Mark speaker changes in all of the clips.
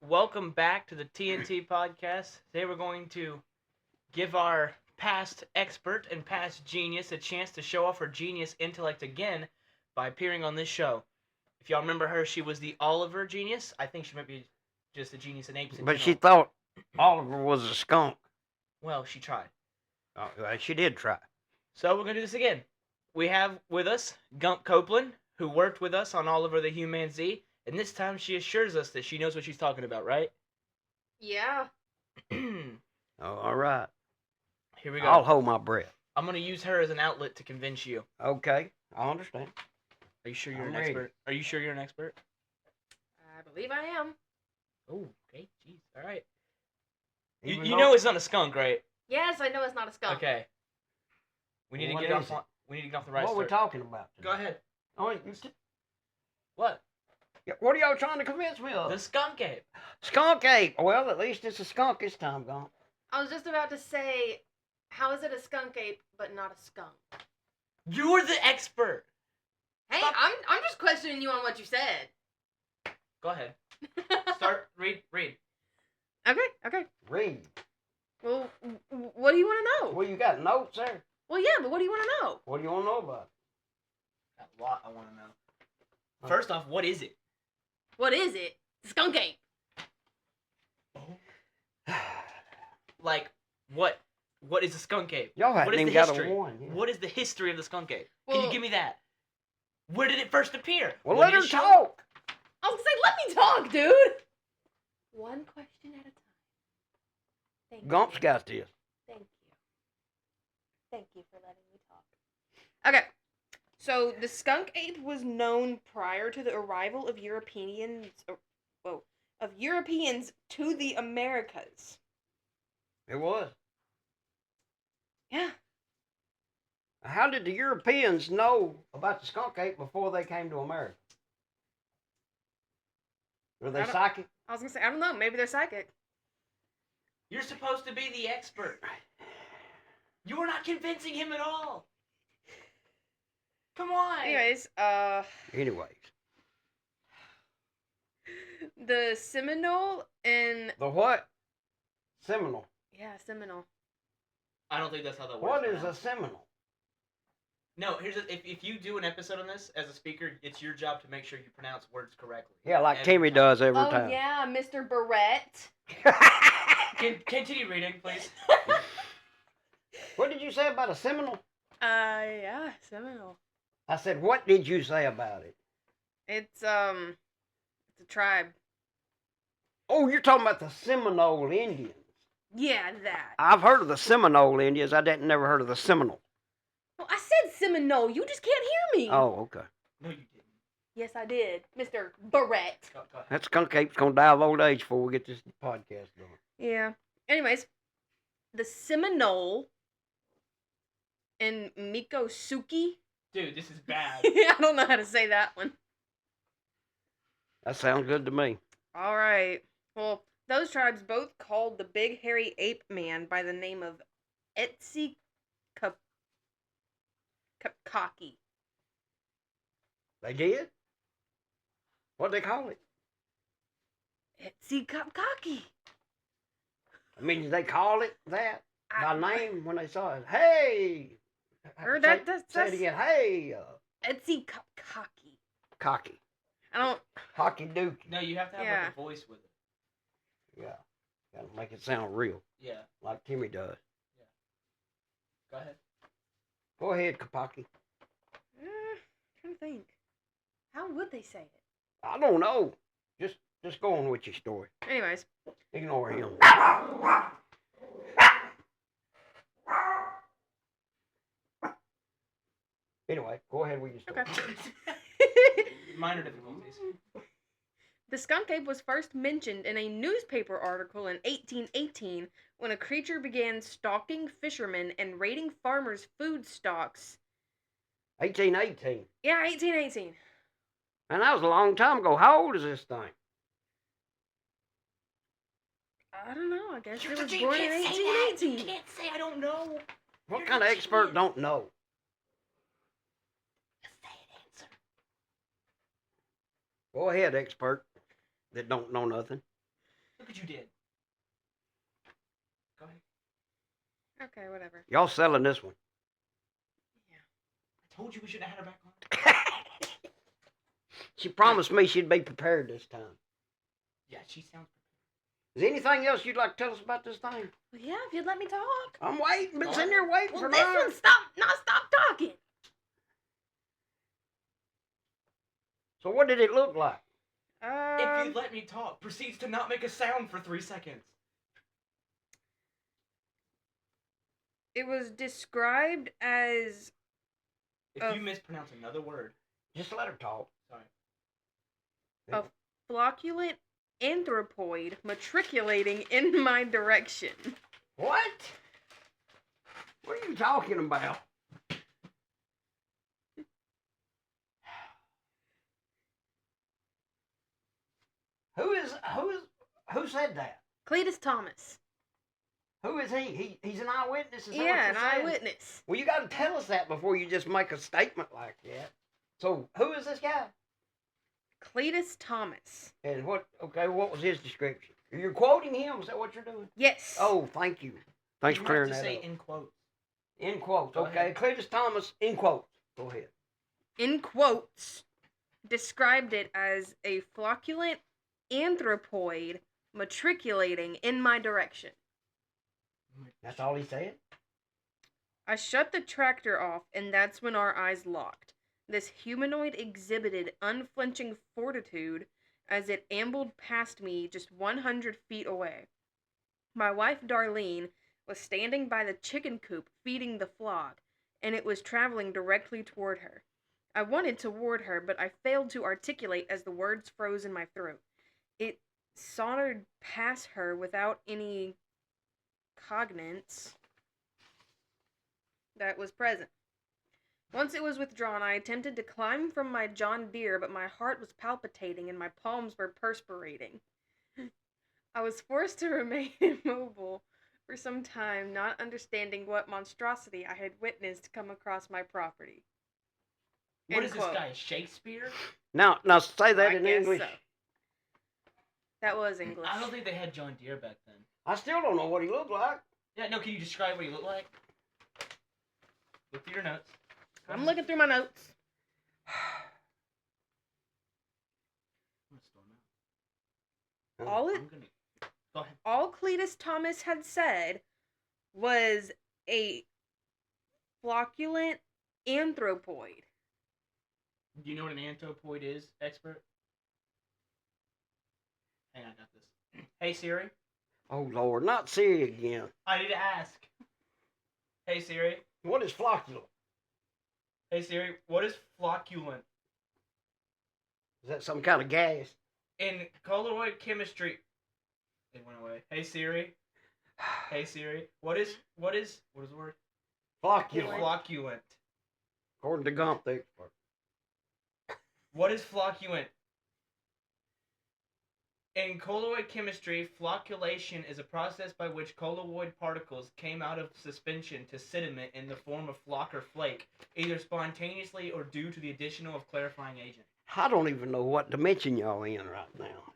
Speaker 1: Welcome back to the TNT Podcast. Today we're going to give our past expert and past genius a chance to show off her genius intellect again by appearing on this show. If y'all remember her, she was the Oliver genius. I think she might be just a genius in apes in
Speaker 2: But she
Speaker 1: general.
Speaker 2: thought Oliver was a skunk.
Speaker 1: Well, she tried.
Speaker 2: Oh, well, she did try.
Speaker 1: So we're going to do this again. We have with us Gump Copeland, who worked with us on Oliver the Human Z, and this time she assures us that she knows what she's talking about, right?
Speaker 3: Yeah.
Speaker 2: Oh, all right.
Speaker 1: Here we go.
Speaker 2: I'll hold my breath.
Speaker 1: I'm going to use her as an outlet to convince you.
Speaker 2: Okay, I understand.
Speaker 1: Are you sure you're
Speaker 2: I'm
Speaker 1: an
Speaker 2: ready.
Speaker 1: expert? Are you sure you're an expert?
Speaker 3: I believe I am.
Speaker 1: Oh, okay. Jeez. All right.
Speaker 2: Even
Speaker 1: You
Speaker 2: though-
Speaker 1: know it's not a skunk, right?
Speaker 3: Yes, I know it's not a skunk.
Speaker 1: Okay. We need
Speaker 2: What
Speaker 1: to get
Speaker 2: is
Speaker 1: off.
Speaker 2: it?
Speaker 1: We need to get off the right
Speaker 2: What are we
Speaker 1: start.
Speaker 2: talking about today?
Speaker 1: Go ahead.
Speaker 2: Oh,
Speaker 1: What?
Speaker 2: what are y'all trying to convince me of?
Speaker 1: The skunk ape.
Speaker 2: Skunk Ape. Well, at least it's a skunk this time, gone.
Speaker 3: I was just about to say, how is it a skunk ape but not a skunk?
Speaker 1: You're the expert.
Speaker 3: Hey,
Speaker 1: Stop.
Speaker 3: I'm just questioning you on what you said.
Speaker 1: Go ahead. Start. Read.
Speaker 3: Okay.
Speaker 2: Read.
Speaker 3: Well, what do you want to know?
Speaker 2: Well, you got notes there.
Speaker 3: Well, yeah, but what do you want to know?
Speaker 2: What do you want to know about
Speaker 1: Got a lot I want to know. First off, what is it?
Speaker 3: What is it? Skunk ape.
Speaker 2: it?
Speaker 1: Like, what? What is a skunk ape?
Speaker 2: Y'all
Speaker 1: What
Speaker 2: hadn't
Speaker 1: is
Speaker 2: even
Speaker 1: the
Speaker 2: got
Speaker 1: history?
Speaker 2: a one. yet.
Speaker 1: What is the history of the skunk ape? Can you
Speaker 3: Well-
Speaker 1: give me that? Where did it first appear?
Speaker 2: Well,
Speaker 1: When
Speaker 2: let
Speaker 1: did
Speaker 2: her
Speaker 1: it show-
Speaker 2: talk.
Speaker 3: I was gonna say, let me talk, dude. One question at a time. Thank
Speaker 2: Gump's
Speaker 3: you.
Speaker 2: got this.
Speaker 3: Thank you. Thank you for letting me talk. Okay. So the skunk ape was known prior to the arrival of Europeans to the Americas.
Speaker 2: It was.
Speaker 3: Yeah.
Speaker 2: How did the Europeans know about the skunk ape before they came to America? Were they
Speaker 3: I don't-
Speaker 2: psychic?
Speaker 3: I was gonna say, I don't know, maybe they're psychic.
Speaker 1: You're supposed to be the expert. You are not convincing him at all. Come on.
Speaker 3: Anyways,
Speaker 2: Anyways,
Speaker 3: the Seminole and
Speaker 2: the what? Seminole.
Speaker 3: Seminole.
Speaker 1: I don't think that's how that works.
Speaker 2: What is
Speaker 1: man.
Speaker 2: a Seminole?
Speaker 1: No, if you do an episode on this as a speaker, it's your job to make sure you pronounce words correctly.
Speaker 2: Yeah, like
Speaker 1: Every
Speaker 2: Timmy
Speaker 1: time.
Speaker 2: does every
Speaker 3: Oh
Speaker 2: time.
Speaker 3: yeah, Mr. Barrett.
Speaker 1: Continue reading, please.
Speaker 2: What did you say about a Seminole?
Speaker 3: Yeah, Seminole.
Speaker 2: I said, what did you say about it?
Speaker 3: It's a tribe.
Speaker 2: Oh, you're talking about the Seminole Indians.
Speaker 3: Yeah, that.
Speaker 2: I've heard of the Seminole Indians. I didn't never heard of the Seminole.
Speaker 3: Well, I said Seminole. You just can't hear me.
Speaker 2: Oh, okay.
Speaker 1: No, you didn't.
Speaker 3: Yes, I did, Mr. Barrett.
Speaker 1: Go ahead.
Speaker 2: That skunk ape's gonna die of old age before we get this podcast done.
Speaker 3: Yeah. Anyways, the Seminole and Mikosuki.
Speaker 1: Dude, this is bad.
Speaker 3: I don't know how to say that one.
Speaker 2: That sounds good to me.
Speaker 3: All right. Well, those tribes both called the big hairy ape man by the name of Etsy Kapkaki.
Speaker 2: They did? What'd they call it?
Speaker 3: Etsy Kapkaki.
Speaker 2: I mean, did they call it that by
Speaker 3: I-
Speaker 2: name when they saw it? Hey!
Speaker 3: Or
Speaker 2: Say-
Speaker 3: that's
Speaker 2: say it again. Hey!
Speaker 3: Etsy Kapkaki.
Speaker 2: Cocky.
Speaker 3: I don't.
Speaker 2: Hockey dookie.
Speaker 1: No, you have to have
Speaker 3: Yeah.
Speaker 1: like a voice with it.
Speaker 2: Yeah. Gotta make it sound real,
Speaker 1: Yeah.
Speaker 2: like Timmy does.
Speaker 1: Go ahead.
Speaker 2: Go ahead, Kapaki.
Speaker 3: Trying to think. How would they say it?
Speaker 2: I don't know. Just go on with your story.
Speaker 3: Anyways.
Speaker 2: Ignore him. Anyway, go ahead with your story.
Speaker 3: Okay.
Speaker 1: Minor difficulties.
Speaker 3: The skunk ape was first mentioned in a newspaper article in 1818 when a creature began stalking fishermen and raiding farmers' food stocks.
Speaker 2: 1818.
Speaker 3: Yeah, 1818.
Speaker 2: And that was a long time ago. How old is this thing?
Speaker 3: I don't know. I guess it was
Speaker 1: You
Speaker 3: born in
Speaker 1: can't say that. You
Speaker 3: 1818.
Speaker 1: can't say I don't know.
Speaker 2: What
Speaker 1: You're
Speaker 2: kind of
Speaker 1: a
Speaker 2: expert
Speaker 1: genius.
Speaker 2: don't know?
Speaker 1: Just say an answer.
Speaker 2: Go ahead, expert that don't know nothing.
Speaker 1: Look what you did. Go ahead.
Speaker 3: Okay, whatever.
Speaker 2: Y'all selling this one.
Speaker 1: I told you we shouldn't have had her back on.
Speaker 2: She promised me she'd be prepared this time.
Speaker 1: Yeah, she sounds
Speaker 2: Is there anything else you'd like to tell us about this thing?
Speaker 3: Well, yeah, if you'd let me talk.
Speaker 2: I'm waiting. Been sitting there waiting
Speaker 3: Well,
Speaker 2: for
Speaker 3: this
Speaker 2: mine.
Speaker 3: one, stop talking.
Speaker 2: So what did it look like?
Speaker 1: If you'd let me talk, proceeds to not make a sound for 3 seconds.
Speaker 3: It was described as
Speaker 1: If you mispronounce another word.
Speaker 2: Just let her talk.
Speaker 1: Sorry.
Speaker 3: a flocculent anthropoid matriculating in my direction.
Speaker 2: What? What are you talking about? Who said that?
Speaker 3: Cletus Thomas.
Speaker 2: Who is he? He's an eyewitness? Is that
Speaker 3: Yeah, an
Speaker 2: what you're saying?
Speaker 3: eyewitness.
Speaker 2: Well, you got to tell us that before you just make a statement like that. So, who is this guy?
Speaker 3: Cletus Thomas.
Speaker 2: And what was his description? You're quoting him? Is that what you're doing?
Speaker 3: Yes.
Speaker 2: Oh, thank you. Thanks for clearing
Speaker 1: You have
Speaker 2: that
Speaker 1: to say
Speaker 2: up.
Speaker 1: in quotes.
Speaker 2: In quotes,
Speaker 1: Go
Speaker 2: okay.
Speaker 1: ahead.
Speaker 2: Cletus Thomas, in quotes. Go ahead.
Speaker 3: In quotes, described it as a flocculent anthropoid matriculating in my direction.
Speaker 2: That's all he said?
Speaker 3: I shut the tractor off, and that's when our eyes locked. This humanoid exhibited unflinching fortitude as it ambled past me just 100 feet away. My wife, Darlene, was standing by the chicken coop feeding the flock, and it was traveling directly toward her. I wanted to ward her, but I failed to articulate as the words froze in my throat. It sauntered past her without any cognizance that was present. Once it was withdrawn, I attempted to climb from my John Deere, but my heart was palpitating and my palms were perspirating. I was forced to remain immobile for some time, not understanding what monstrosity I had witnessed come across my property.
Speaker 1: What
Speaker 3: End
Speaker 1: is
Speaker 3: quote.
Speaker 1: this guy, Shakespeare?
Speaker 2: Now say that
Speaker 3: I
Speaker 2: in
Speaker 3: guess
Speaker 2: English.
Speaker 3: so. That was English.
Speaker 1: I don't think they had John Deere back then.
Speaker 2: I still don't know what he looked like.
Speaker 1: Yeah, no, can you describe what he looked like? Look through your notes.
Speaker 3: I'm looking through my notes.
Speaker 1: I'm gonna storm out.
Speaker 3: All it
Speaker 1: I'm gonna... Go ahead.
Speaker 3: all Cletus Thomas had said was a flocculent anthropoid.
Speaker 1: Do you know what an anthropoid is, expert? Hang on, I got this. Hey Siri.
Speaker 2: Oh, Lord, not Siri again.
Speaker 1: I need to ask. Hey Siri.
Speaker 2: What is flocculent?
Speaker 1: Hey Siri, what is flocculent?
Speaker 2: Is that some kind of gas?
Speaker 1: In colloid chemistry... It went away. Hey Siri. Hey Siri. What is the word?
Speaker 2: Flocculent.
Speaker 1: Flocculent.
Speaker 2: According to Gump, the expert.
Speaker 1: What is flocculent? In colloid chemistry, flocculation is a process by which colloid particles came out of suspension to sediment in the form of flock or flake, either spontaneously or due to the addition of clarifying agent.
Speaker 2: I don't even know what dimension y'all in right now.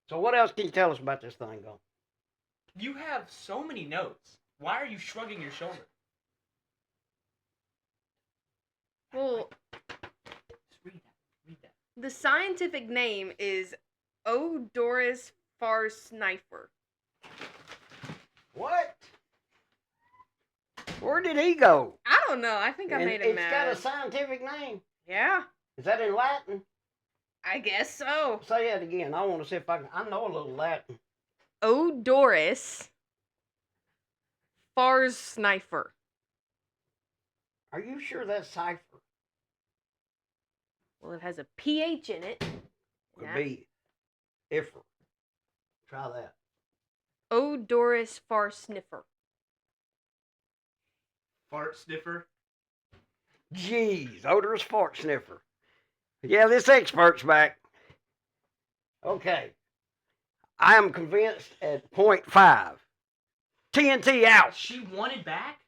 Speaker 2: So what else can you tell us about this thing, Gump?
Speaker 1: You have so many notes. Why are you shrugging your shoulder?
Speaker 3: Well,
Speaker 1: Just read that. Read that.
Speaker 3: the scientific name is Odoris farsnifer.
Speaker 2: What? Where did he go?
Speaker 3: I don't know. I think I
Speaker 2: And
Speaker 3: made him
Speaker 2: it's
Speaker 3: mad.
Speaker 2: got a scientific name.
Speaker 3: Yeah,
Speaker 2: Is that in Latin?
Speaker 3: I guess so.
Speaker 2: Say that again. I want to see if I can. I know a little Latin.
Speaker 3: Odoris farsnifer.
Speaker 2: Are you sure that's cipher?
Speaker 3: Well, it has a PH in it.
Speaker 2: Would
Speaker 3: Yeah.
Speaker 2: be iffer. Try that.
Speaker 3: Odoris farsniffer.
Speaker 1: Fart sniffer.
Speaker 2: Jeez, odorous fart sniffer. Yeah, this expert's back. Okay. I am convinced at .5. TNT out.
Speaker 1: She wanted back?